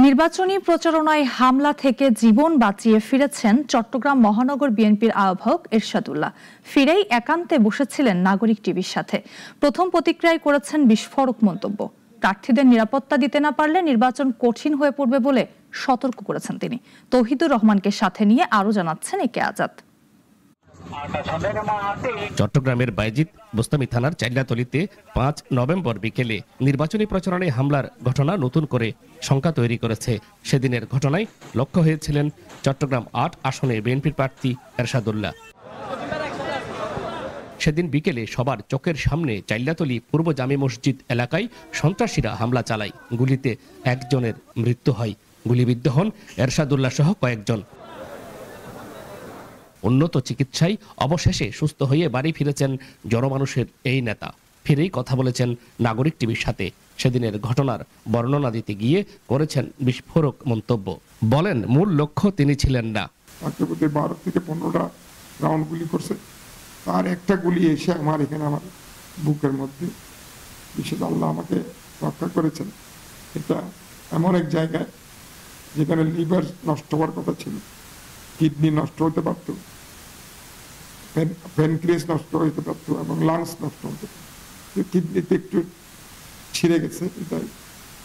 নির্বাচনী প্রচারণায় হামলা থেকে জীবন বাঁচিয়ে ফিরেছেন চট্টগ্রাম মহানগর বিএনপির আহ্বায়ক এরশাদুল্লাহ। ফিরেই একান্তে বসেছিলেন নাগরিক টিভির সাথে। প্রথম প্রতিক্রিয়ায় করেছেন বিস্ফোরক মন্তব্য। প্রার্থীদের নিরাপত্তা দিতে না পারলে নির্বাচন কঠিন হয়ে পড়বে বলে সতর্ক করেছেন তিনি। তৌহিদুর রহমানকে সাথে নিয়ে আরো জানাচ্ছেন একে আজাদ। চট্টগ্রামের বাইজিদ বোস্তামি থানার চাইল্লাতলিতে 5 নভেম্বর বিকেলে নির্বাচনী প্রচারণায় হামলার ঘটনা নতুন করে শঙ্কা তৈরি করেছে। সেদিনের ঘটনায় লক্ষ্য হয়েছিলেন চট্টগ্রাম 8 আসনে বিএনপির প্রার্থী এরশাদুল্লাহ। সেদিন বিকেলে সবার চোখের সামনে চাইল্লাতলি পূর্ব জামে মসজিদ এলাকায় সন্ত্রাসীরা হামলা চালায়। গুলিতে একজনের মৃত্যু হয়। গুলিবিদ্ধ হন এরশাদুল্লাহ সহ কয়েকজন। উন্নত চিকিৎসায় অবশেষে সুস্থ হয়ে বাড়ি ফিরেছেন জনমানুষের এই নেতা। ফিরেই কথা বলেছেন নাগরিক টিভির সাথে। সেদিনের ঘটনার বর্ণনা দিতে গিয়ে করেছেন বিস্ফোরক মন্তব্য। বলেন, মূল লক্ষ্য তিনি ছিলেন না। 12 থেকে 15টা রাউন্ড গুলি করছে, তার একটা গুলি এসে আমার এখানে আমার বুকের মধ্যে, বিশেষ আল্লাহ আমাকে রক্ষা করেছেন। এটা এমন এক জায়গায় যেখানে লিভার নষ্ট হওয়ার কথা ছিল, কিডনি নষ্ট হতে পারত, প্যানক্রিয়াস নষ্ট হতে পারত এবং লাংস নষ্ট হতে পারত। কিডনিতে একটু ছিঁড়ে গেছে, এটাই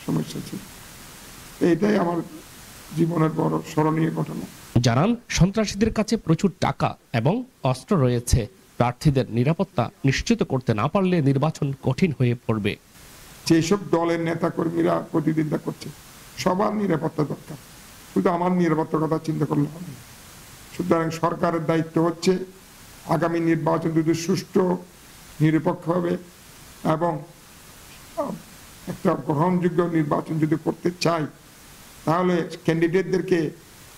সমস্যা ছিল। এটাই আমার জীবনের বড় স্মরণীয় ঘটনা। জানান, সন্ত্রাসীদের কাছে প্রচুর টাকা এবং অস্ত্র রয়েছে। প্রার্থীদের নিরাপত্তা নিশ্চিত করতে না পারলে নির্বাচন কঠিন হয়ে পড়বে। যেসব দলের নেতা কর্মীরা প্রতিদ্বন্দ্বিতা করছে, সবার নিরাপত্তা দরকার, শুধু আমার নিরাপত্তার কথা চিন্তা করলে হবে। সুতরাং সরকারের দায়িত্ব হচ্ছে আগামী নির্বাচন যদি সুষ্ঠু, নিরপেক্ষ হবে এবং একটা গ্রহণযোগ্য নির্বাচন যদি করতে চাই, তাহলে ক্যান্ডিডেটদেরকে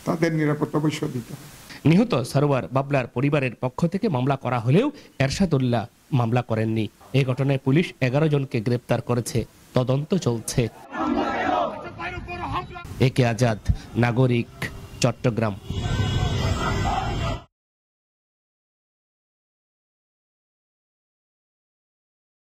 তাদের নিরাপত্তা অবশ্যই দিতে হবে। নিহত সারোয়ার বাবলার পরিবারের পক্ষ থেকে মামলা করা হলেও এরশাদুল্লাহ মামলা করেননি। এই ঘটনায় পুলিশ 11 জনকে গ্রেপ্তার করেছে। তদন্ত চলছে। একে আজাদ, নাগরিক, চট্টগ্রাম।